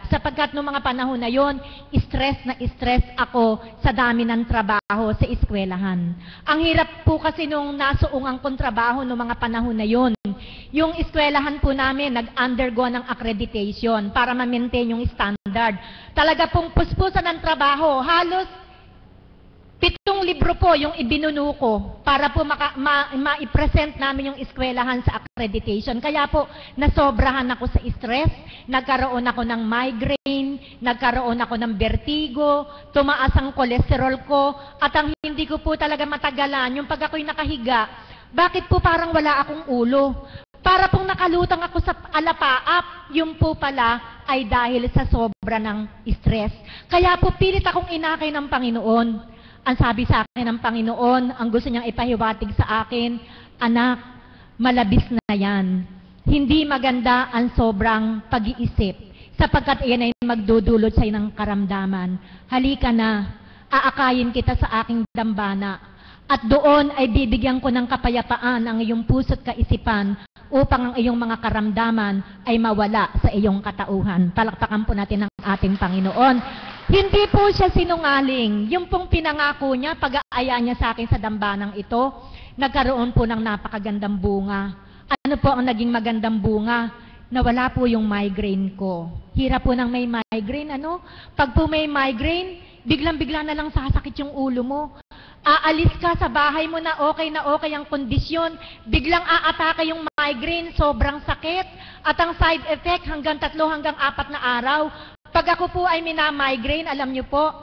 sapagkat noong mga panahon na yon, stress na stress ako sa dami ng trabaho sa eskwelahan. Ang hirap po kasi nung nasuungan kong trabaho noong mga panahon na yon. Yung eskwelahan po namin nag-undergo ng accreditation para ma-maintain yung standard. Talaga pong puspusan ng trabaho, halos 7 libro po yung ibinuno ko para po ma-present namin yung eskwelahan sa accreditation. Kaya po, nasobrahan ako sa stress, nagkaroon ako ng migraine, nagkaroon ako ng vertigo, tumaas ang kolesterol ko, at ang hindi ko po talaga matagalan, yung pag ako'y nakahiga, bakit po parang wala akong ulo? Para pong nakalutang ako sa alapaap, yung po pala ay dahil sa sobra ng stress. Kaya po pilit akong inakay ng Panginoon. Ang sabi sa akin ng Panginoon, ang gusto niyang ipahiwatig sa akin, anak, malabis na yan. Hindi maganda ang sobrang pag-iisip, sapagkat iyan ay magdudulot sa'yo ng karamdaman. Halika na, aakayin kita sa aking dambana, at doon ay bibigyan ko ng kapayapaan ang iyong puso't kaisipan upang ang iyong mga karamdaman ay mawala sa iyong katauhan. Palakpakan po natin ang ating Panginoon. Hindi po siya sinungaling. Yung pong pinangako niya, pag-aaya niya sa akin sa dambanang ito, nagkaroon po ng napakagandang bunga. Ano po ang naging magandang bunga? Nawala po yung migraine ko. Hirap po ng may migraine, ano? Pag po may migraine, biglang-bigla na lang sasakit yung ulo mo. Aalis ka sa bahay mo na okay ang kondisyon, biglang aatake yung migraine, sobrang sakit, at ang side effect hanggang 3 hanggang 4 na araw. Pag ako po ay mina-migraine, alam nyo po,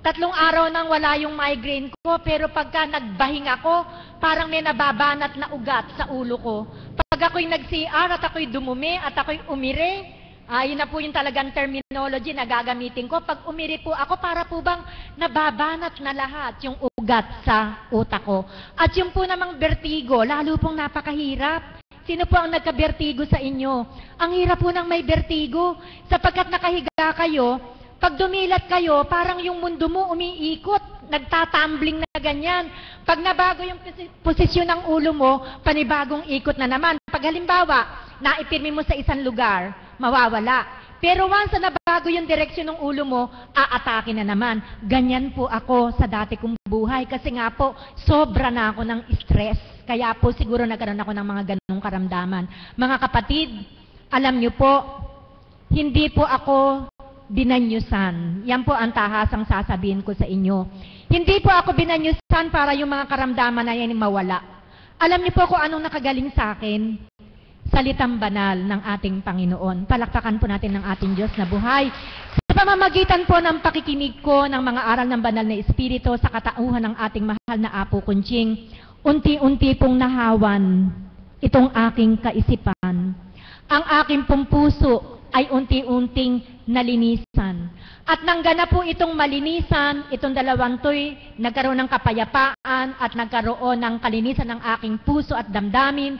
3 araw nang wala yung migraine ko, pero pagka nagbahing ako, parang may nababanat na ugat sa ulo ko. Pag ako'y nag-CR at ako'y dumumi at ako'y umire, yun na po yung talagang terminology na gagamitin ko. Pag umiri po ako, para po bang nababanat na lahat yung ugat sa utak ko. At yung po namang vertigo, lalo pong napakahirap. Sino po ang nagka-vertigo sa inyo? Ang hirap po ng may vertigo, sapagkat nakahiga kayo, pag dumilat kayo, parang yung mundo mo umiikot, nagtatumbling na ganyan. Pag nabago yung posisyon ng ulo mo, panibagong ikot na naman. Pag halimbawa, naipirmi mo sa isang lugar, mawawala. Pero once na nabago yung direksyon ng ulo mo, aatake na naman. Ganyan po ako sa dati kong buhay kasi nga po, sobra na ako ng stress. Kaya po siguro nagkaroon ako ng mga ganong karamdaman. Mga kapatid, alam niyo po, hindi po ako binanyusan. Yan po ang tahasang sasabihin ko sa inyo. Hindi po ako binanyusan para yung mga karamdaman na yan mawala. Alam niyo po kung anong nakagaling sa akin? Salitang banal ng ating Panginoon. Palakpakan po natin ng ating Diyos na buhay. Sa pamamagitan po ng pakikinig ko ng mga aral ng banal na Espiritu sa katauhan ng ating mahal na Apo Kunching, unti-unti pong nahawan itong aking kaisipan. Ang aking pong puso ay unti-unting nalinisan. At nangganap po itong malinisan, itong dalawang to'y nagkaroon ng kapayapaan at nagkaroon ng kalinisan ng aking puso at damdamin.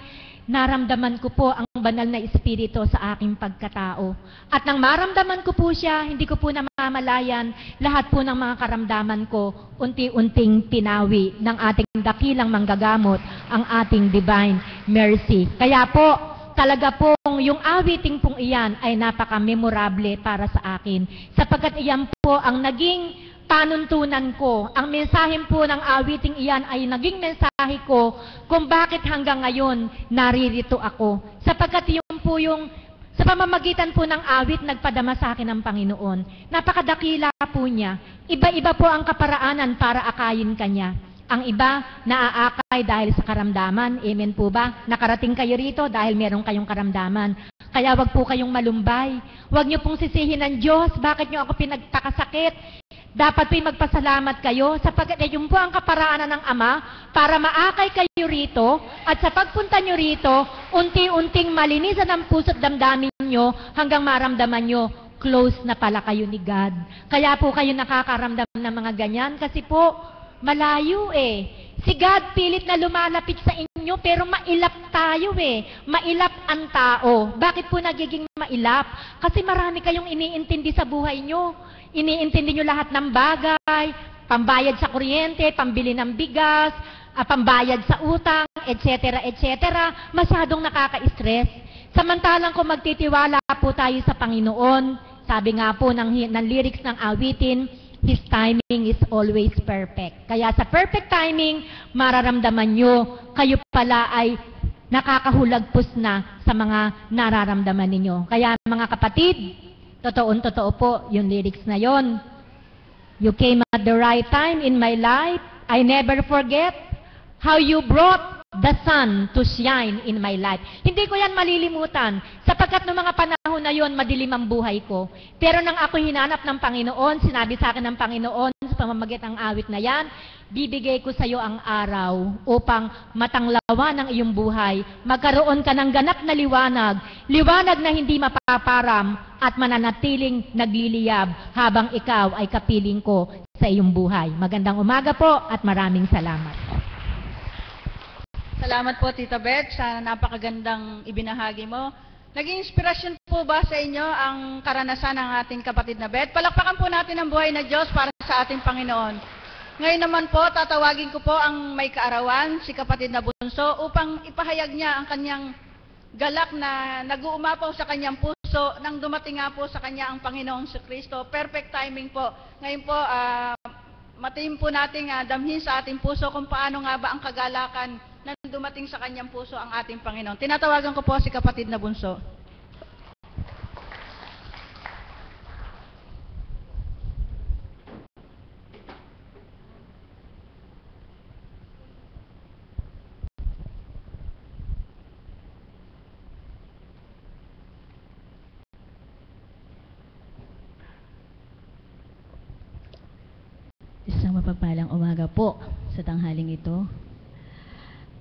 Naramdaman ko po ang banal na Espiritu sa aking pagkatao. At nang maramdaman ko po siya, hindi ko po namamalayan lahat po ng mga karamdaman ko, unti-unting pinawi ng ating dakilang manggagamot, ang ating divine mercy. Kaya po, talaga pong yung awiting pong iyan ay napaka-memorable para sa akin. Sapagkat iyan po ang naging panuntunan ko. Ang mensahe po ng awiting iyan ay naging mensahe ko kung bakit hanggang ngayon naririto ako. Sapagkat yun po yung sa pamamagitan po ng awit nagpadama sa akin ng Panginoon. Napakadakila po niya. Iba-iba po ang kaparaanan para akayin kanya. Ang iba, naaakay dahil sa karamdaman. Amen po ba? Nakarating kayo rito dahil meron kayong karamdaman. Kaya wag po kayong malumbay. Wag niyo pong sisihin ng Diyos. Bakit niyo ako pinagkakasakit? Dapat po'y magpasalamat kayo sapagkat yun po ang kaparaanan ng Ama para maakay kayo rito at sa pagpunta nyo rito, unti-unting malinisan ang puso't damdamin nyo hanggang maramdaman nyo, close na pala kayo ni God. Kaya po kayo nakakaramdam ng mga ganyan kasi po, malayo eh. Si God pilit na lumalapit sa inyo pero mailap tayo eh. Mailap ang tao. Bakit po nagiging mailap? Kasi marami kayong iniintindi sa buhay nyo. Iniintindi nyo lahat ng bagay, pambayad sa kuryente, pambili ng bigas, pambayad sa utang, etc. etc. Masyadong nakaka-stress. Samantalang kung magtitiwala po tayo sa Panginoon, Sabi nga po ng lyrics ng awitin, His timing is always perfect. Kaya sa perfect timing, mararamdaman nyo, kayo pala ay nakakahulagpos na sa mga nararamdaman ninyo. Kaya mga kapatid, totoo po yung lyrics na yon. You came at the right time in my life. I never forget how you brought the sun to shine in my life. Hindi ko yan malilimutan, sapagkat noong mga panahon na yon, madilim ang buhay ko. Pero nang ako hinanap ng Panginoon, sinabi sa akin ng Panginoon sa pamamagitan ng awit na yan, bibigay ko sa iyo ang araw upang matanglawan ang iyong buhay. Magkaroon ka ng ganap na liwanag, liwanag na hindi mapaparam at mananatiling nagliliyab habang ikaw ay kapiling ko sa iyong buhay. Magandang umaga po at maraming salamat. Salamat po, Tita Beth, sa napakagandang ibinahagi mo. Naging inspirasyon po ba sa inyo ang karanasan ng ating kapatid na Beth? Palakpakan po natin ang buhay na Diyos para sa ating Panginoon. Ngayon naman po, tatawagin ko po ang may kaarawan, si kapatid na Bunso, upang ipahayag niya ang kanyang galak na nag-uumapaw sa kanyang puso nang dumating nga po sa kanya ang Panginoong Kristo. Perfect timing po. Ngayon po, matiin po nating damhin sa ating puso kung paano nga ba ang kagalakan na dumating sa kanyang puso ang ating Panginoon. Tinatawagan ko po si kapatid na Bunso. Isang mapagpalang umaga po sa tanghaling ito.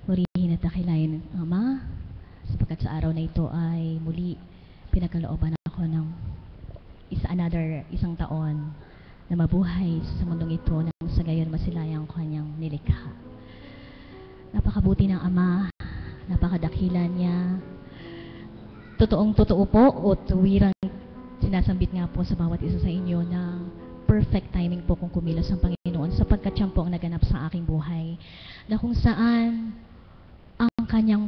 Purihin at dakilain ng Ama, sapagkat sa araw na ito ay muli pinagkalooban ako ng isang taon na mabuhay sa mundong ito nang sa gayon masilayang kanyang nilikha. Napakabuti ng Ama, napakadakila niya. Totoong-totoo po o tuwirang sinasambit nga po sa bawat isa sa inyo na perfect timing po kung kumilos ang Panginoon sapagkat siya po ang naganap sa aking buhay na kung saan ang kanyang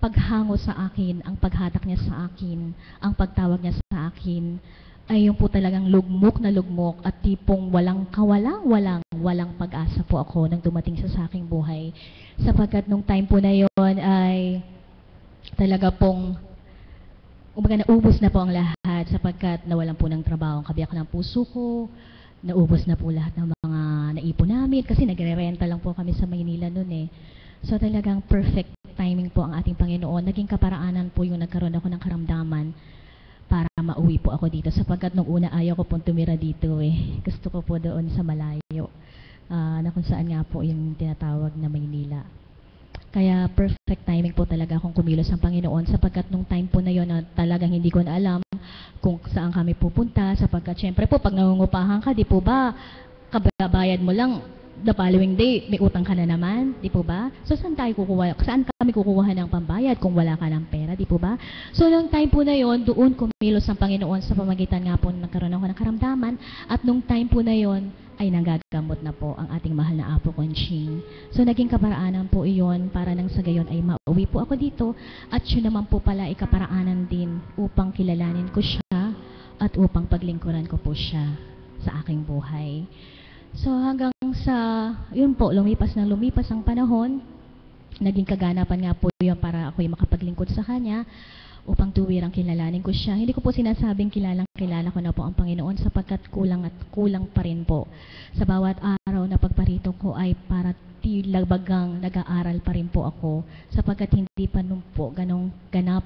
paghango sa akin, ang paghatak niya sa akin, ang pagtawag niya sa akin, ay yung po talagang lugmok na lugmok at tipong walang pag-asa po ako nang dumating sa aking buhay. Sapagkat nung time po na yon ay talaga pong naubos na po ang lahat sapagkat nawalan po ng trabaho ang kabiyak ng puso ko, naubos na po lahat ng mga naipon namin kasi nagre-renta lang po kami sa Maynila noon eh. So talagang perfect timing po ang ating Panginoon. Naging kaparaanan po yung nagkaroon ako ng karamdaman para mauwi po ako dito. Sapagkat nung una ayaw ko pong tumira dito eh. Gusto ko po doon sa malayo. Na kung saan nga po yung tinatawag na Maynila. Kaya perfect timing po talaga akong kumilos ang Panginoon sapagkat nung time po na yun na talagang hindi ko na alam kung saan kami pupunta sapagkat syempre po pag nangungupahan ka, di po ba, kabayad mo lang the following day, may utang ka na naman, di po ba? So, saan kami kukuha ng pambayad kung wala ka ng pera, di po ba? So, nung time po na yon, doon kumilos ang Panginoon sa pamagitan nga po nagkaroon ako ng karamdaman at nung time po na yon, ay nanggagamot na po ang ating mahal na Apo Conching. So, naging kaparaanan po iyon para nang sa gayon ay mauwi po ako dito at yun naman po pala ay kaparaanan din upang kilalanin ko siya at upang paglingkuran ko po siya sa aking buhay. So hanggang sa, yun po, lumipas ang panahon, naging kaganapan nga po yun para ako'y makapaglingkod sa Kanya upang tuwirang kilalanin ko siya. Hindi ko po sinasabing kilala ko na po ang Panginoon sapagkat kulang pa rin po. Sa bawat araw na pagparito ko ay para tilabagang nag-aaral pa rin po ako sapagkat hindi pa nun po ganong ganap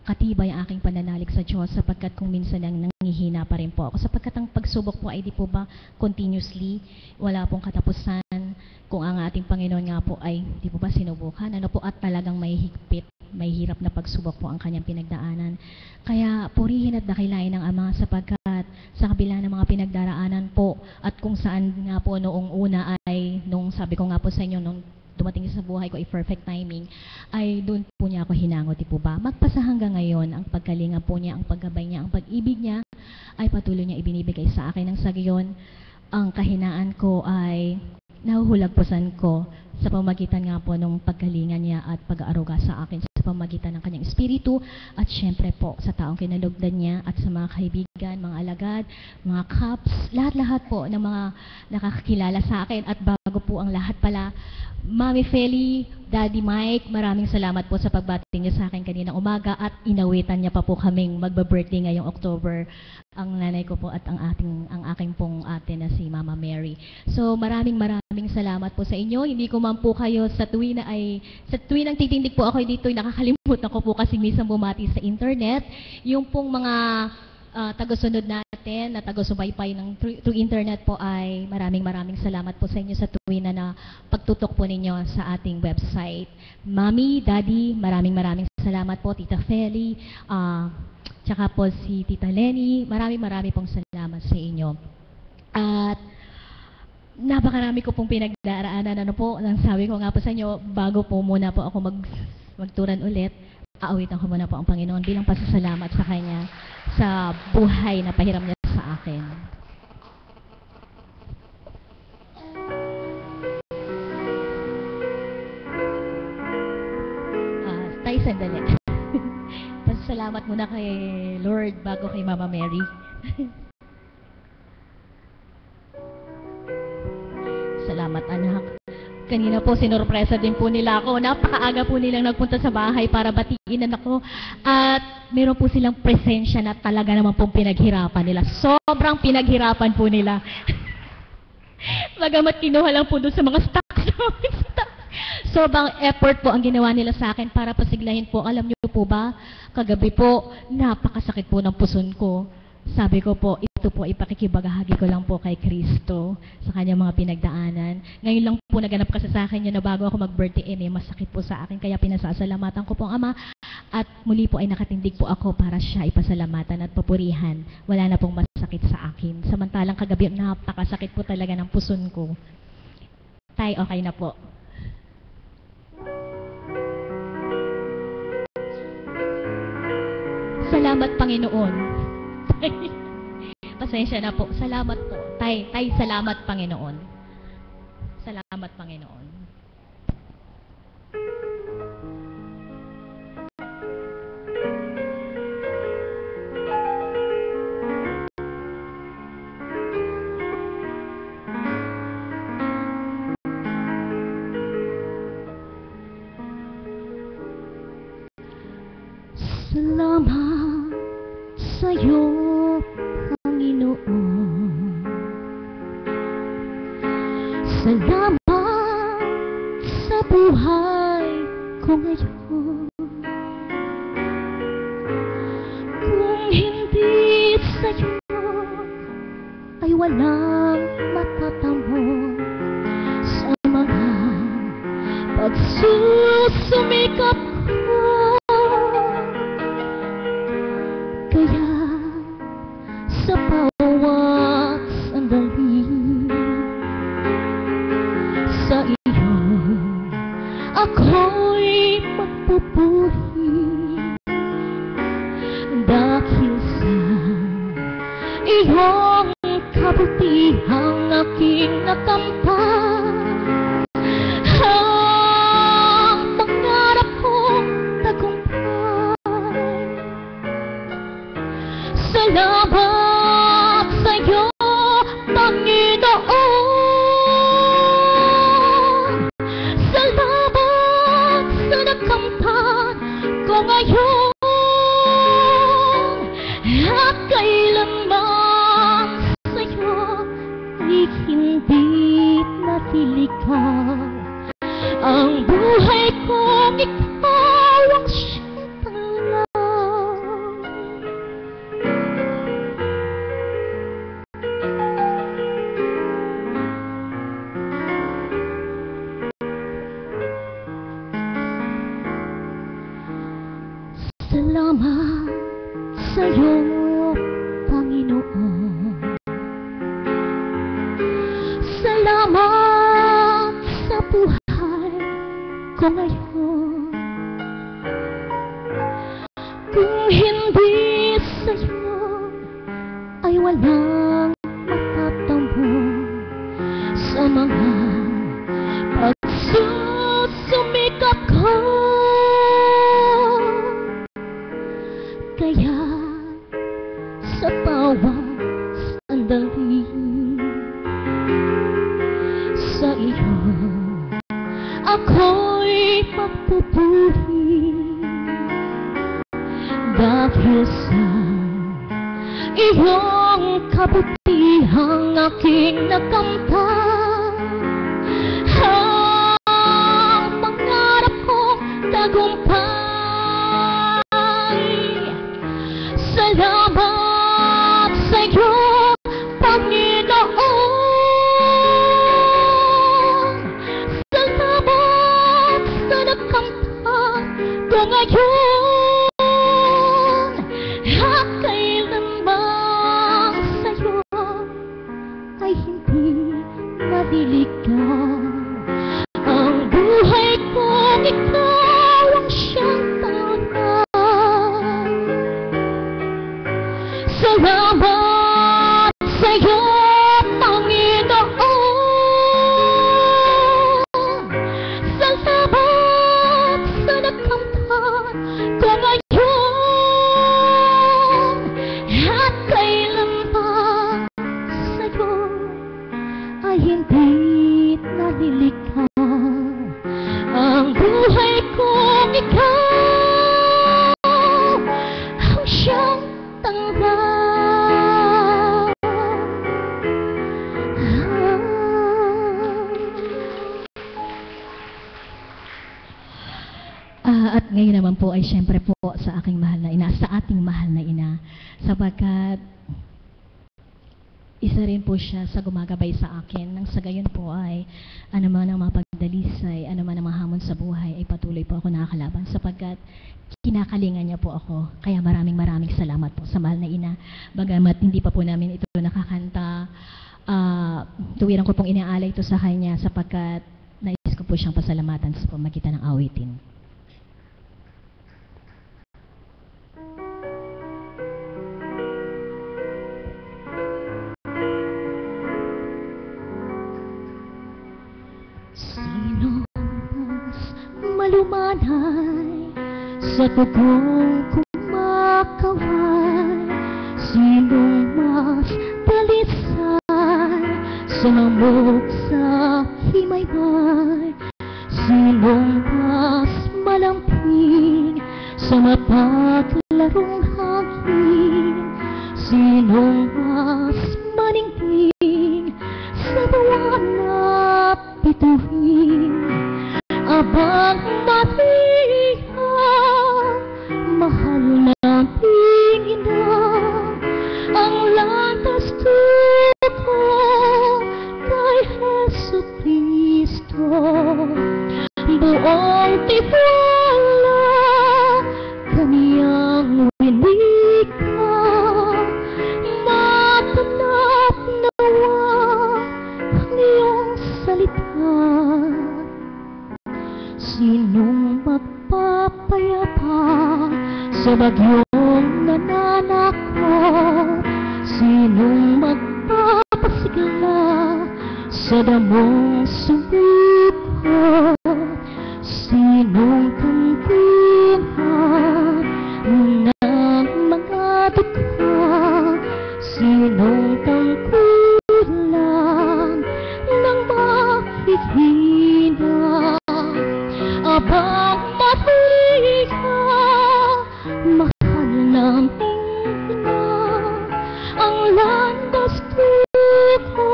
katibay ang aking pananalig sa Diyos sapagkat kung minsan nangihina pa rin po ako. Sapagkat ang pagsubok po ay di po ba continuously, wala pong katapusan. Kung ang ating Panginoon nga po ay di po ba sinubukan, ano po at talagang may higpit, may hirap na pagsubok po ang kanyang pinagdaanan. Kaya purihin at dakilain ng Ama sapagkat sa kabila ng mga pinagdaraanan po at kung saan nga po noong una ay, nung sabi ko nga po sa inyo, nung dumating sa buhay ko ay perfect timing, ay doon po niya ako hinangot, di po ba? Magpasa hanggang ngayon, ang pagkalinga po niya, ang paggabay niya, ang pag-ibig niya, ay patuloy niya ibinibigay sa akin ng sa gayon. Ang kahinaan ko ay nahuhulagpusan ko sa pamagitan nga po ng pagkalinga niya at pag-aaruga sa akin sa pamagitan ng kanyang espiritu at syempre po sa taong kinalugdan niya at sa mga kaibigan, mga alagad, mga caps, lahat-lahat po ng mga nakakakilala sa akin. At bago po ang lahat pala, Mami Feli, Daddy Mike, maraming salamat po sa pagbati niyo sa akin kaninang umaga at inawitan niya pa po kaming magba-birthday ngayong October. Ang nanay ko po at ang aking pong ate na si Mama Mary. So maraming salamat po sa inyo. Hindi ko man po kayo sa tuwing nang titindig po ako dito, nakakalimutan ko po kasi minsan bumati sa internet. Yung pong mga taga-sunod natin na taga-subaybay through internet po ay maraming salamat po sa inyo sa tuwing na pagtutok po ninyo sa ating website. Mami, Daddy, maraming salamat po. Tita Feli, tsaka po si Tita Lenny, marami pong salamat sa inyo. At napakarami ko pong pinagdaraanan. Ano po, nang sabi ko nga po sa inyo, bago po muna po ako magturan ulit, aawitan ko muna po ang Panginoon bilang pasasalamat sa Kanya sa buhay na pahiram niya sa akin. Tayo sandali. Pasasalamat muna kay Lord bago kay Mama Mary. Salamat, anak. Kanina po, sinorpresa din po nila ako. Napakaaga po nilang nagpunta sa bahay para batiin ako. At meron po silang presensya na talaga naman pong pinaghirapan nila. Sobrang pinaghirapan po nila. Magamat kinuha lang po doon sa mga stocks. Sobrang effort po ang ginawa nila sa akin para pasiglahin po. Alam niyo po ba, kagabi po, napakasakit po ng puson ko. Sabi ko po, ito po ipakikibagahagi ko lang po kay Kristo sa kanyang mga pinagdaanan. Ngayon lang po naganap kasi sa akin yun na bago ako mag-birthday masakit po sa akin. Kaya pinasasalamatan ko po ang Ama at muli po ay nakatindig po ako para siya ipasalamatan at papurihan. Wala na pong masakit sa akin. Samantalang kagabi napakasakit po talaga ng puson ko. Tay, okay na po. Salamat, Panginoon. Pasensya na po. Salamat po. Tay, salamat, Panginoon. Salamat, Panginoon. Salamat sa'yo, Panginoon. Salamat sa buhay ko ngayon. Kung hindi sa'yo ay walang matatamo sa mga pagsusumikap ko. Kaya sa bawat sandali sa iyo ako'y magpupuri dahil sa iyong kabutihang aking nakamtan. Ang pangarap kong tagumpay. Salamat sa'yo, Panginoon. Salamat sa nakamtan ko ngayon. At kailanman sa'yo ay hindi naliligaw. Ang buhay kong ikaw ang siyang lang. Salamat sa'yo, Panginoon. Salamat sa buhay ko ngayon. Kung hindi sa'yo ay walang matatambo sa mga pagsusumikap ko. iyong kabutihang aking nakamtan. Ang pangarap kong tagumpay. Salamat sa iyo, Panginoon. Salamat sa nakamtan ko ngayon. At kailanman sa iyo ay hindi maliligaw. Ang buhay kong ikaw ang siyang tangan. Salamat sa iyo, Panginoon. Salamat sa nakamtan ko ngayon. At kailanman sa iyo ay hindi nalilikha. Ang buhay kong ikaw ang siyang tanggap. At ngayon naman po ay siyempre po sa aking mahal na ina, sa ating mahal na ina, sapagkat isa rin po siya sa gumagabay sa akin. Nang sa gayon po ay anuman ang mga pagdalisay, anuman ang mga hamon sa buhay ay patuloy po ako nakakalaban sapagkat kinakalingan niya po ako. Kaya maraming salamat po sa mahal na ina. Bagamat hindi pa po namin ito nakakanta, tuwiran ko pong inaalay ito sa kanya sapagkat nais ko po siyang pasalamatan sa pamagitan ng awitin. Sino mas malumanay sa tugong kumakaway? Sinong mas dalisay sa hamog sa himaymay? Sinong mas malamping sa mapaglarong hangin? Sinong mas maningning sa buwan na bituin? Abang Maria, mahal naming ina, ang landas tuko kay Hesu Kristo. Buong tiwala kaniyang winika, matanap nawa ang iyong salita. Sinong magpapayapa sa bagyong nananakot? Sinong magpapasigla sa damong sumukot? Sinong tanggungan ng mga dukha? Sinong tangkulan ng mahihina? Abang Maria, mahal naming ina, ang landas tuko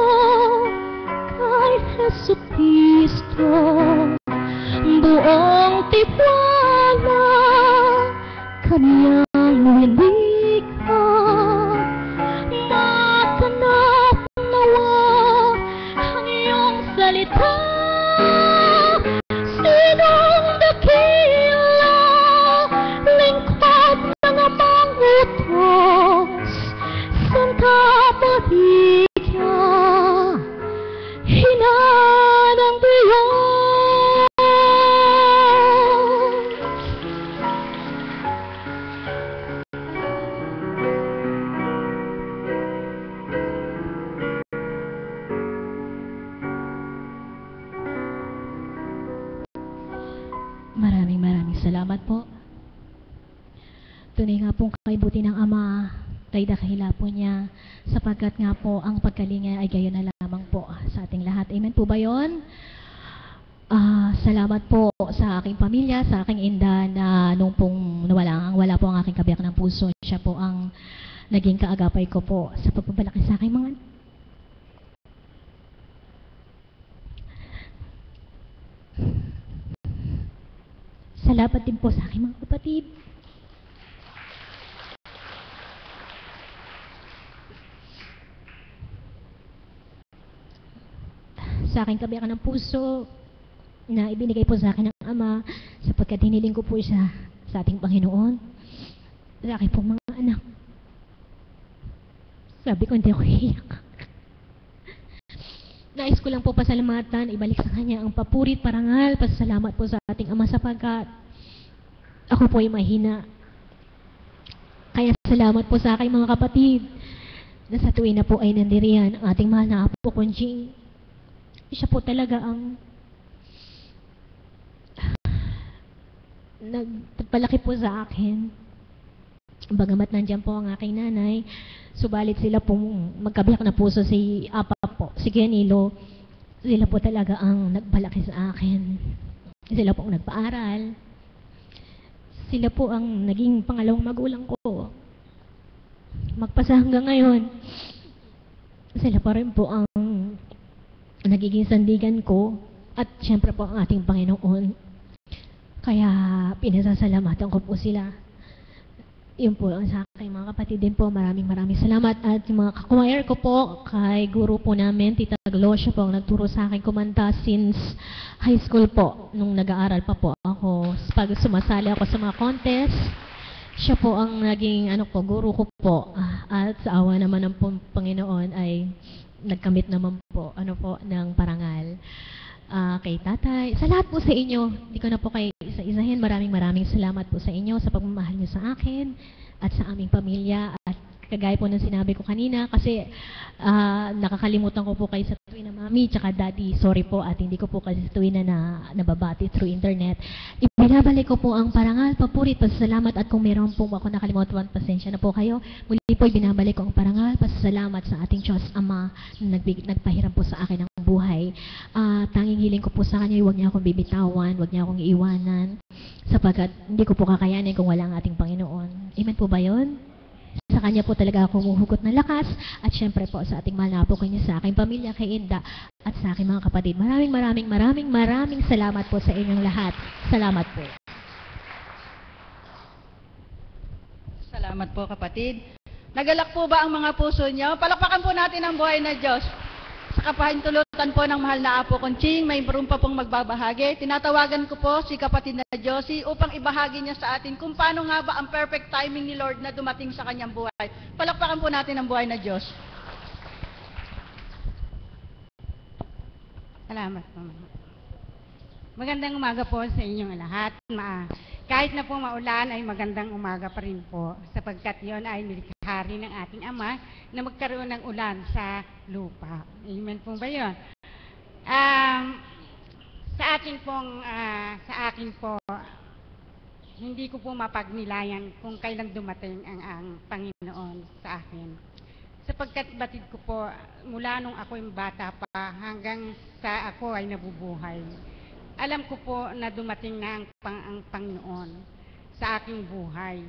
kay Hesu Kristo. Buong tiwala kaniyang winika, matanap nawa ang iyong salita. Sinong dakila, lingkod ng amang utos, Santa Maria, ina ng Diyos. Maraming salamat po. Tunay nga pong kaibuti ng Ama, kay dakila po niya, sapagkat nga po ang pagkalinga ay gayon na lamang po sa ating lahat. Amen po ba yun? Salamat po sa aking pamilya, sa aking inda na nung pong wala po ang aking kabiyak ng puso. Siya po ang naging kaagapay ko po sa pagpapalaki sa aking mga salamat din po sa aking mga kapatid. Sa aking kabiyakan ng puso na ibinigay po sa akin ng Ama sapagkat hiniling ko po siya sa ating Panginoon, sa aking pong mga anak. Sabi ko, hindi ako hiyak. Nais ko lang po pasalamatan, ibalik sa Kanya ang papurit, parangal, pasalamat po sa ating Ama sapagkat ako po ay mahina. Kaya salamat po sa aking mga kapatid na sa tuwin na po ay nandiriyan ang ating mahal na Apo Conching. Siya po talaga ang nagpalaki po sa akin. Bagamat nandiyan po ang aking nanay, subalit sila pong magkabiyak na puso si Apa po, si Kenilo, sila po talaga ang nagpalaki sa akin. Sila po ang nagpaaral. Sila po ang naging pangalawang magulang ko. Magpasa hanggang ngayon, sila pa rin po ang nagiging sandigan ko at siyempre po ang ating Panginoon. Kaya pinasasalamatan ko po sila. Yun po ang sa aking mga kapatid din po. Maraming salamat. At yung mga kakwire ko po, kay guru po namin, Tita Gloria po ang nagturo sa akin kumanta since high school po. Nung nag-aaral pa po ako, pag sumasali ako sa mga contest, siya po ang naging guru ko po. At sa awa naman ng Panginoon ay nagkamit naman po, ng parangal. Kay tatay, sa lahat po sa inyo, hindi ko na po kayo isa-isahin, maraming salamat po sa inyo sa pagmamahal niyo sa akin at sa aming pamilya. At kagaya po ng sinabi ko kanina, kasi nakakalimutan ko po kayo sa tuwin na mami tsaka daddy, sorry po at hindi ko po kasi sa tuwin na nababati through internet. Ibinabalik ko po ang parangal, papurit, pasasalamat at kung meron po ako nakalimutan, pasensya na po kayo. Muli po ibinabalik ko ang parangal, pasasalamat sa ating Diyos Ama na nagpahiram po sa akin ng buhay. Tanging hiling ko po sa Kanya, huwag niya akong bibitawan, huwag niya akong iiwanan, sapagkat hindi ko po kakayanin kung wala ang ating Panginoon. Amen po ba yun? Sa Kanya po talaga ako humuhugot ng lakas at syempre po sa ating mahal na Apo Kanya, sa aking pamilya, kay Inda at sa aking mga kapatid. Maraming salamat po sa inyong lahat. Salamat po. Salamat po kapatid. Nagalak po ba ang mga puso niyo? Palakpakan po natin ang buhay na Diyos. Sa kapahintulutan po ng mahal na Apo Conching, may room pa pong magbabahagi. Tinatawagan ko po si kapatid na Josie upang ibahagi niya sa atin kung paano nga ba ang perfect timing ni Lord na dumating sa kanyang buhay. Palakpakan po natin ang buhay na Diyos. Salamat po. Magandang umaga po sa inyong lahat. Kahit na po maulan ay magandang umaga pa rin po sapagkat yon ay nilikha rin ng ating Ama na magkaroon ng ulan sa lupa. Amen po ba yun? Sa akin po, hindi ko po mapagnilayan kung kailan dumating ang Panginoon sa akin. Sapagkat batid ko po mula nung ako yung bata pa hanggang sa ako ay nabubuhay. Alam ko po na dumating na ang Panginoon sa aking buhay.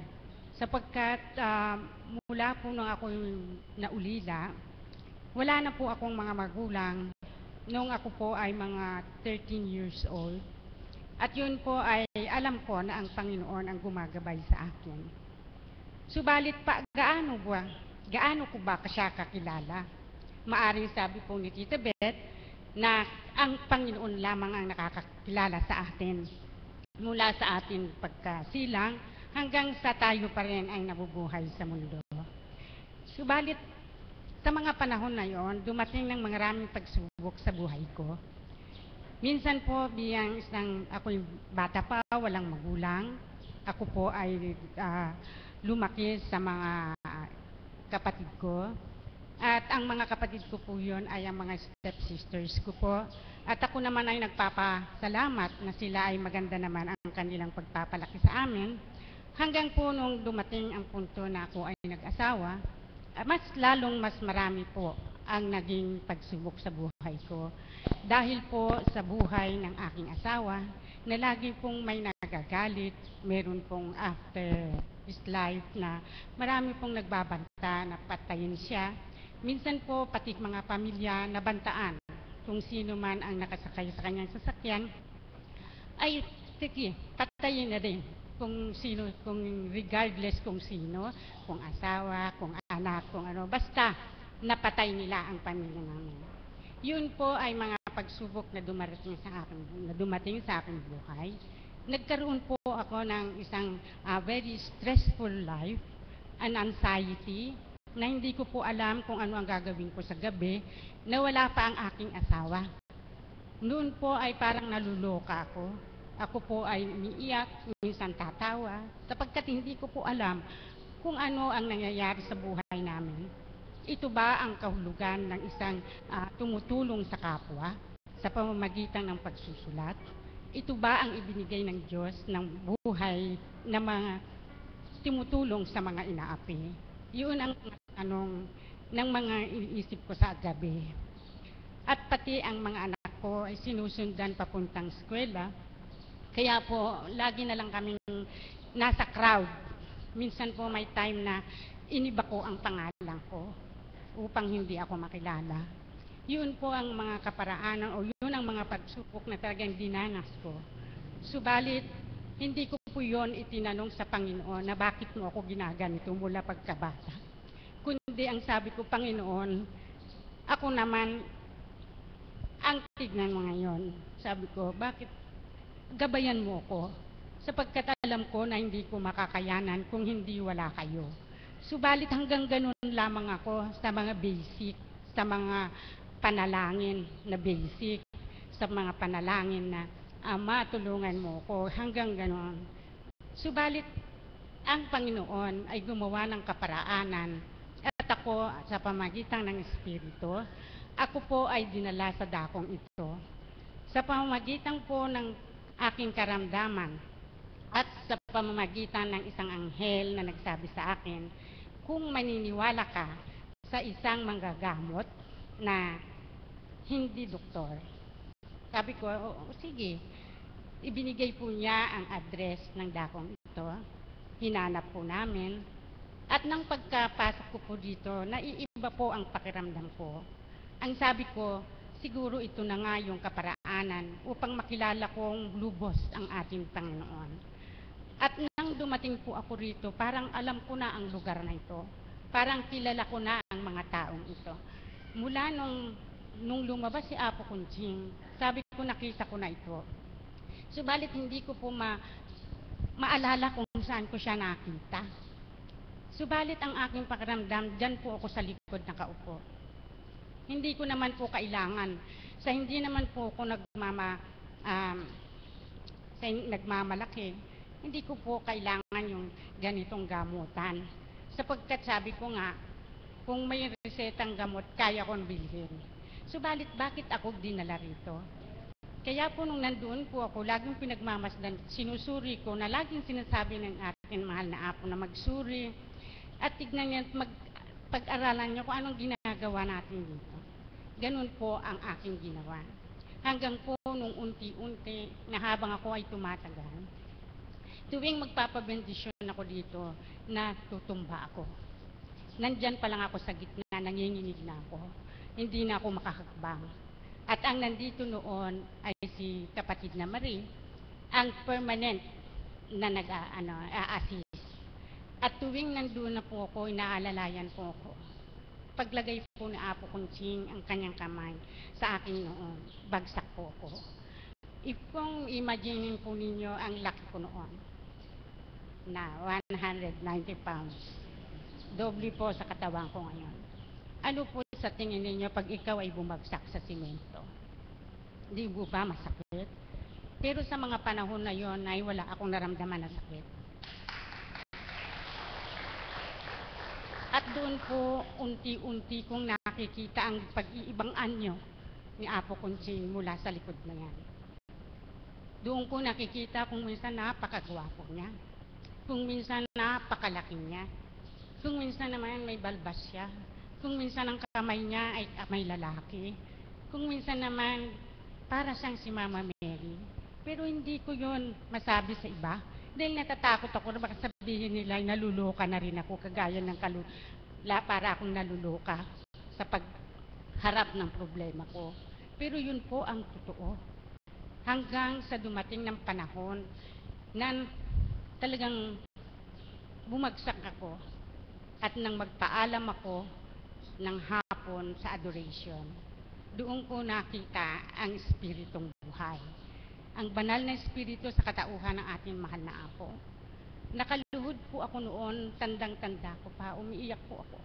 Sapagkat mula po nung ako naulila, wala na po akong mga magulang nung ako po ay mga 13 years old. At yun po ay alam ko na ang Panginoon ang gumagabay sa akin. Subalit pa, gaano ko ba siya kakilala? Maaring sabi po ni Tita Beth, na ang Panginoon lamang ang nakakakilala sa atin. Mula sa atin pagkasilang hanggang sa tayo pa rin ay nabubuhay sa mundo. Subalit, sa mga panahon na yon, dumating ng maraming pagsubok sa buhay ko. Minsan po, biyang ako'y bata pa, walang magulang. Ako po ay lumaki sa mga kapatid ko. At ang mga kapatid ko po yun ay ang mga stepsisters ko po. At ako naman ay nagpapasalamat na sila ay maganda naman ang kanilang pagpapalaki sa amin. Hanggang po nung dumating ang punto na ako ay nag-asawa, mas marami po ang naging pagsubok sa buhay ko. Dahil po sa buhay ng aking asawa, na lagi pong may nagagalit, meron pong after his life na marami pong nagbabanta na patayin siya. Minsan po pati mga pamilya nabantaan kung sino man ang nakasakay sa kanyang sasakyan ay sige, patayin na din kung sino, kung regardless kung sino, kung asawa, kung anak, kung ano, basta napatay nila ang pamilya namin. Yun po ay mga pagsubok na dumating sa aking buhay. Nagkaroon po ako ng isang very stressful life, an anxiety, na hindi ko po alam kung ano ang gagawin ko sa gabi, na wala pa ang aking asawa. Noon po ay parang naluloka ako. Ako po ay umiiyak, minsan tatawa, sapagkat hindi ko po alam kung ano ang nangyayari sa buhay namin. Ito ba ang kahulugan ng isang tumutulong sa kapwa sa pamamagitan ng pagsusulat? Ito ba ang ibinigay ng Diyos ng buhay na mga tumutulong sa mga inaapi? Yun ang tanong ng mga iniisip ko sa gabi. At pati ang mga anak ko ay sinusundan papuntang eskwela. Kaya po, lagi na lang kaming nasa crowd. Minsan po may time na iniba ko ang pangalan ko upang hindi ako makilala. Yun po ang mga kaparaanan o yun ang mga pagsubok na talagang dinanas ko. Subalit, hindi ko po yun itinanong sa Panginoon na bakit mo ako ginaganito mula pagkabata. Kundi ang sabi ko, Panginoon, ako naman ang tignan mo ngayon. Sabi ko, bakit gabayan mo ko? Sapagkat alam ko na hindi ko makakayanan kung hindi wala kayo. Subalit hanggang ganun lamang ako sa mga basic, sa mga panalangin na basic, sa mga panalangin na Ama, tulungan mo ko, hanggang ganun. Subalit ang Panginoon ay gumawa ng kaparaanan at ako sa pamagitan ng Espiritu, ako po ay dinala sa dakong ito. Sa pamamagitan po ng aking karamdaman at sa pamamagitan ng isang anghel na nagsabi sa akin, kung maniniwala ka sa isang manggagamot na hindi doktor. Sabi ko, sige. Ibinigay po niya ang address ng dakong ito. Hinanap po namin. At nang pagkapasok ko po dito, naiiba po ang pakiramdam ko. Ang sabi ko, siguro ito na nga yung kaparaanan upang makilala kong lubos ang ating Panginoon. At nang dumating po ako rito, parang alam ko na ang lugar na ito. Parang kilala ko na ang mga taong ito. Mula nung lumabas si Apo Kunching, sabi ko nakita ko na ito. Subalit hindi ko po maalala kung saan ko siya nakita. Subalit ang aking pakiramdam, dyan po ako sa likod nakaupo. Hindi ko naman po kailangan. Hindi naman po ako nagmamalaki. Hindi ko po kailangan yung ganitong gamutan. Sapagkat sabi ko nga, kung may resetang gamot, kaya kong bilhin. Subalit bakit ako dinala rito? Kaya po nung nandoon po ako, laging pinagmamasdan, sinusuri ko na laging sinasabi ng ating mahal na Apo na magsuri at tignan niya, pag-aralan niyo kung anong ginagawa natin dito. Ganun po ang aking ginawa. Hanggang po nung unti-unti na habang ako ay tumatagal, tuwing magpapabendisyon ako dito, natutumba ako. Nandyan pa lang ako sa gitna, nanginginig na ako. Hindi na ako makakakbang. At ang nandito noon ay si kapatid na Marie, ang permanent na nag-assist. At tuwing nandun na po ako, inaalalayan po ako. Paglagay po ni Apo Kunching ang kanyang kamay sa akin noon, bagsak po ako. Kung imagine po ninyo ang laki ko noon, na 190 pounds. Doble po sa katawan ko ngayon. Ano po sa tingin ninyo pag ikaw ay bumagsak sa simento? Di po ba masakit? Pero sa mga panahon na yon ay wala akong naramdaman na sakit. At doon po unti-unti kong nakikita ang pag-iibang anyo ni Apo Kunching mula sa likod na yan. Doon ko nakikita kung minsan napakagwapo niya. Kung minsan napakalaki niya. Kung minsan naman may balbas siya. Kung minsan ang kamay niya ay kamay lalaki. Kung minsan naman para siyang si Mama Mary. Pero hindi ko yun masabi sa iba. Dahil natatakot ako na baka sabihin nila ay naluloka na rin ako, kagaya ng para akong naluloka sa pagharap ng problema ko. Pero yun po ang totoo. Hanggang sa dumating ng panahon na talagang bumagsak ako at nang magpaalam ako ng hapon sa adoration, doon ko nakita ang espiritong buhay. Ang banal na espiritu sa katauhan ng ating mahal na Apo. Nakaluhod po ako noon, tandang-tanda ko pa, umiiyak po ako.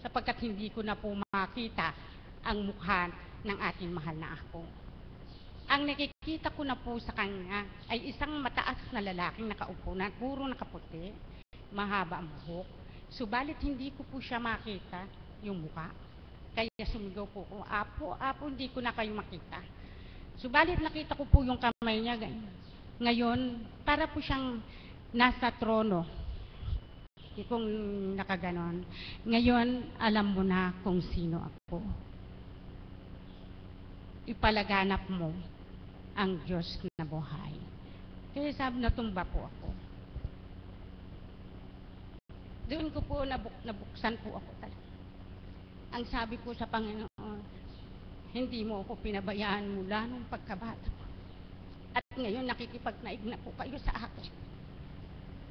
Sapagkat hindi ko na po makita ang mukha ng ating mahal na Apo. Ang nakikita ko na po sa kanya ay isang mataas na lalaking nakaupo na puro nakaputi, mahaba ang buhok. Subalit hindi ko po siya makita yung mukha. Kaya sumigaw po ko, Apo, Apo, hindi ko na kayo makita. Subalit nakita ko po yung kamay niya. Ngayon, para po siyang nasa trono. Kung nakaganon. Ngayon, alam mo na kung sino ako. Ipalaganap mo ang Diyos na buhay. Kaya sabi, natumba po ako. Doon ko po nabuksan po ako talaga. Ang sabi ko sa Panginoon, hindi mo ako pinabayaan mula nung pagkabata ko. At ngayon nakikipagnaig na po kayo sa akin.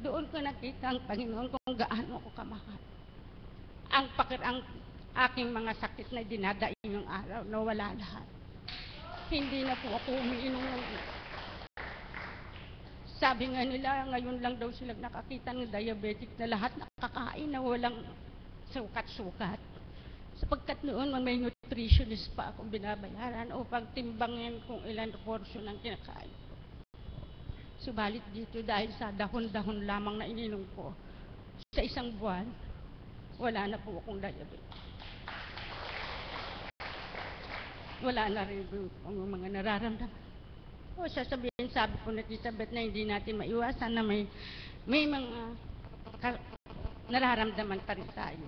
Doon ko nakita ang Panginoon kung gaano ako kamahal. Ang aking mga sakit na dinadaig yung araw, nawala lahat. Hindi na po ako umiinom ng sabi nga nila, ngayon lang daw sila nakakita ng diabetic na lahat nakakain na walang sukat-sukat. Sapagkat noon may nutritionist pa akong binabayaran upang timbangin kung ilan portion ang kinakain ko. Subalit dito dahil sa dahon-dahon lamang na ininom ko, sa isang buwan, wala na po akong diabetes. Wala na rin yung mga nararamdaman. O sasabihin, sabi ko na Tita Beth na hindi natin maiwasan na may mga nararamdaman pa rin tayo.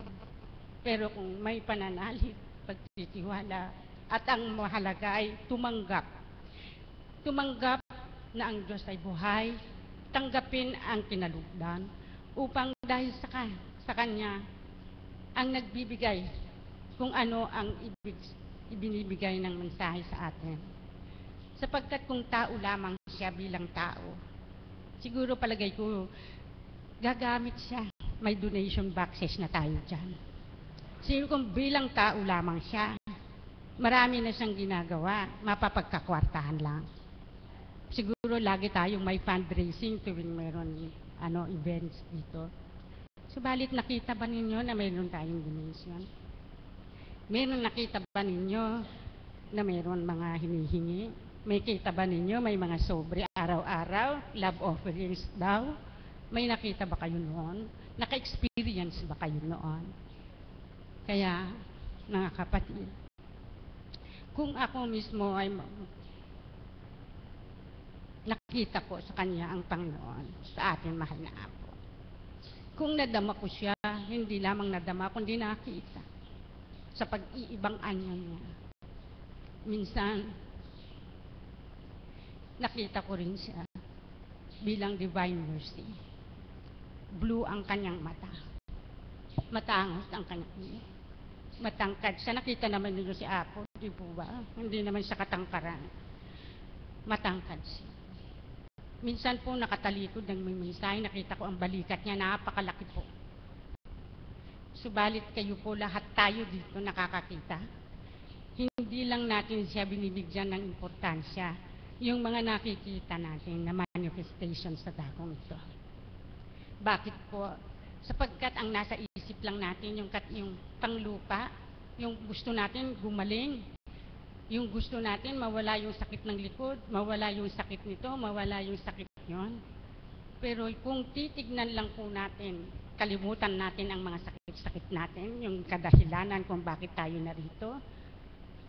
Pero kung may pananalig, pagtitiwala, at ang mahalaga ay tumanggap. Tumanggap na ang Diyos ay buhay, tanggapin ang kinalugdan, upang dahil sa Kanya, ang nagbibigay kung ano ang ibinibigay ng mensahe sa atin. Sapagkat kung tao lamang siya bilang tao, siguro palagay ko, gagamit siya. May donation boxes na tayo dyan. Siguro kung bilang tao lamang siya, marami na siyang ginagawa, mapapagkakwartahan lang. Siguro lagi tayong may fundraising tuwing meron events dito. Subalit nakita ba ninyo na meron tayong donation? Meron nakita ba ninyo na meron mga hinihingi? May kita ba ninyo may mga sobre araw-araw, love offerings daw? May nakita ba kayo noon? Naka-experience ba kayo noon? Kaya, mga kapatid, kung ako mismo ay nakita ko sa Kanya ang Panginoon sa ating mahal na Apo. Kung nadama ko siya, hindi lamang nadama, kundi nakita sa pag-iibang anyo niya. Minsan, nakita ko rin siya bilang divine mercy. Blue ang kanyang mata. Matangos ang kanyang ulo. Matangkad siya. Nakita naman ninyo si Apo, di po ba? Hindi naman siya katangkaran. Matangkad siya. Minsan po nakatalikod ng may mensahe, nakita ko ang balikat niya, napakalaki po. Subalit kayo po, lahat tayo dito nakakakita. Hindi lang natin siya binibigyan ng importansya. Yung mga nakikita natin na manifestation sa dakong ito. Bakit po? Sapagkat ang nasa isip lang natin yung panglupa, yung gusto natin gumaling, yung gusto natin mawala yung sakit ng likod, mawala yung sakit nito, mawala yung sakit yon. Pero kung titignan lang po natin, kalimutan natin ang mga sakit-sakit natin, yung kadahilanan kung bakit tayo narito,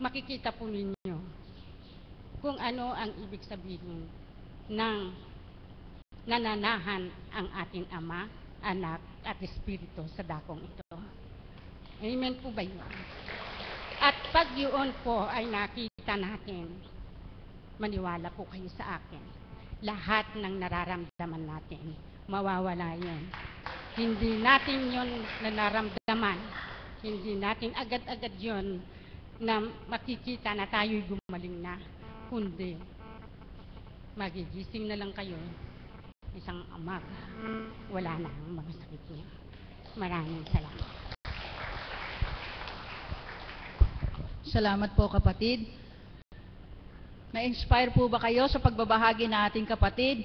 makikita po ninyo kung ano ang ibig sabihin ng nananahan ang ating Ama, Anak, at Espiritu sa dakong ito. Amen po ba yun? At pag yun po ay nakita natin, maniwala po kayo sa akin, lahat ng nararamdaman natin, mawawala yun. Hindi natin yun na nararamdaman. Hindi natin agad-agad yun na makikita na tayo'y gumaling na. Kundi, magigising na lang kayo isang umaga. Wala na ang mga sakit niya. Maraming salamat. Salamat po, kapatid. Na-inspire po ba kayo sa pagbabahagi na ating kapatid?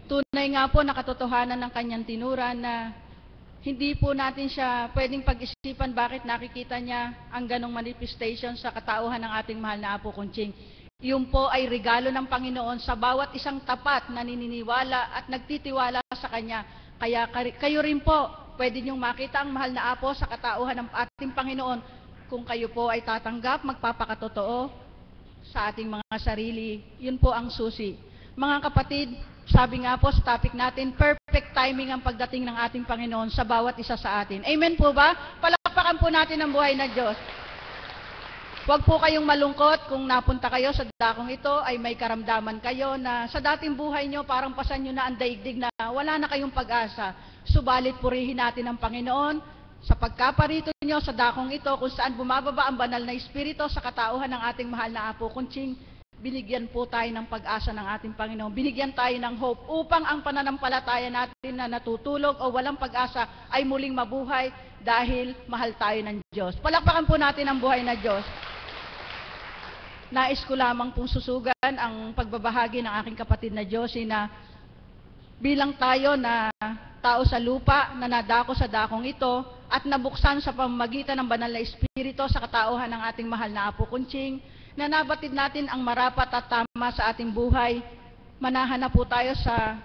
Tunay nga po na katotohanan ng kanyang tinura na hindi po natin siya pwedeng pag-isipan bakit nakikita niya ang ganong manifestation sa katauhan ng ating mahal na Apo Conching. Yun po ay regalo ng Panginoon sa bawat isang tapat na nininiwala at nagtitiwala sa Kanya. Kaya kayo rin po, pwede niyong makita ang mahal na Apo sa katauhan ng ating Panginoon kung kayo po ay tatanggap, magpapakatotoo sa ating mga sarili. Yun po ang susi. Mga kapatid, sabi nga po sa topic natin, perfect timing ang pagdating ng ating Panginoon sa bawat isa sa atin. Amen po ba? Palakpakan po natin ang buhay na Diyos. Huwag po kayong malungkot kung napunta kayo sa dakong ito ay may karamdaman kayo na sa dating buhay nyo parang pasan nyo na ang daigdig na wala na kayong pag-asa. Subalit purihin natin ang Panginoon sa pagkaparito nyo sa dakong ito kung saan bumababa ang banal na Espiritu sa katauhan ng ating mahal na Apo Conching. Binigyan po tayo ng pag-asa ng ating Panginoon. Binigyan tayo ng hope upang ang pananampalataya natin na natutulog o walang pag-asa ay muling mabuhay dahil mahal tayo ng Diyos. Palakpakan po natin ang buhay na Diyos. Nais ko lamang pong susugan ang pagbabahagi ng aking kapatid na Josie na bilang tayo na tao sa lupa na nadako sa dakong ito at nabuksan sa pamamagitan ng banal na Espiritu sa katauhan ng ating mahal na Apo Conching, na nabatid natin ang marapat at tama sa ating buhay. Manahan na po tayo sa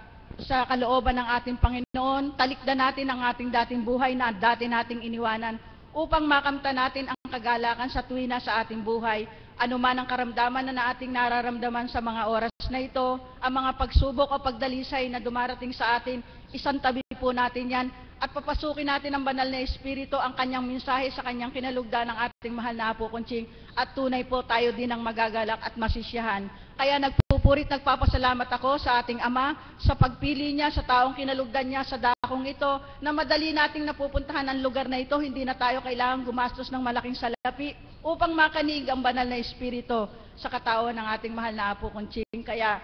kalooban ng ating Panginoon. Talikdan natin ang ating dating buhay na dati nating iniwanan upang makamta natin ang kagalakan sa tuwina sa ating buhay. Ano man ang karamdaman na ating nararamdaman sa mga oras na ito, ang mga pagsubok o pagdalisay na dumarating sa atin, isang tabi po natin yan at papasukin natin ang banal na Espiritu ang kanyang mensahe sa kanyang kinalugdan ng ating mahal na Apo Conching at tunay po tayo din ang magagalak at masisiyahan. Kaya nagpupurit, nagpapasalamat ako sa ating Ama sa pagpili niya sa taong kinalugdan niya sa dakong ito na madali nating napupuntahan ang lugar na ito, hindi na tayo kailangang gumastos ng malaking salapi upang makanig ang banal na Espiritu sa katauhan ng ating mahal na Apo Conching. Kaya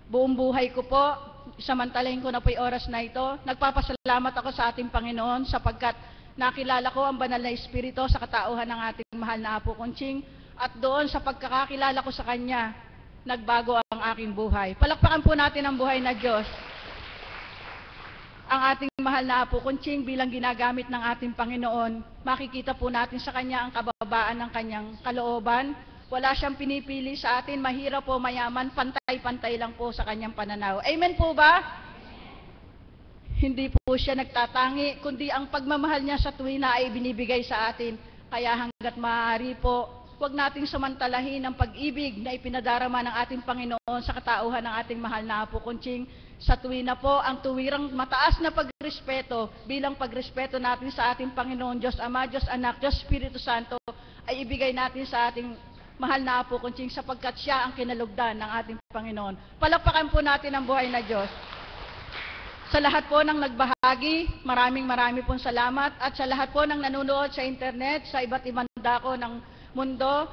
buong buhay ko po, samantalahin ko na po yung oras na ito, nagpapasalamat ako sa ating Panginoon sapagkat nakilala ko ang banal na Espiritu sa katauhan ng ating mahal na Apo Conching at doon sa pagkakakilala ko sa Kanya, nagbago ang aking buhay. Palakpakan po natin ang buhay na Diyos. Ang ating mahal na Apo Conching bilang ginagamit ng ating Panginoon, makikita po natin sa Kanya ang kababaan ng Kanyang kalooban. Wala siyang pinipili sa atin, mahirap po, mayaman, pantay-pantay lang po sa kanyang pananaw. Amen po ba? Hindi po siya nagtatangi, kundi ang pagmamahal niya sa tuwina ay binibigay sa atin. Kaya hanggat maaari po, huwag nating samantalahin ang pag-ibig na ipinadarama ng ating Panginoon sa katauhan ng ating mahal na Apo Conching. Sa tuwina po, ang tuwirang mataas na pagrespeto bilang pagrespeto natin sa ating Panginoon, Diyos Ama, Diyos Anak, Diyos Espiritu Santo, ay ibigay natin sa ating mahal na Apo Conching sapagkat siya ang kinalugdan ng ating Panginoon. Palakpakan po natin ang buhay na Diyos. Sa lahat po ng nagbahagi, maraming pong salamat at sa lahat po ng nanonood sa internet, sa iba't ibang dako ng mundo,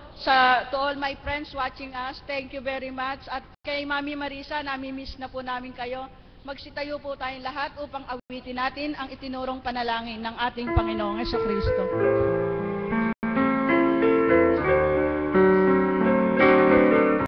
to all my friends watching us, thank you very much. At kay Mami Marisa, nami-miss na po namin kayo. Magsitayo po tayong lahat upang awitin natin ang itinurong panalangin ng ating Panginoong Jesucristo.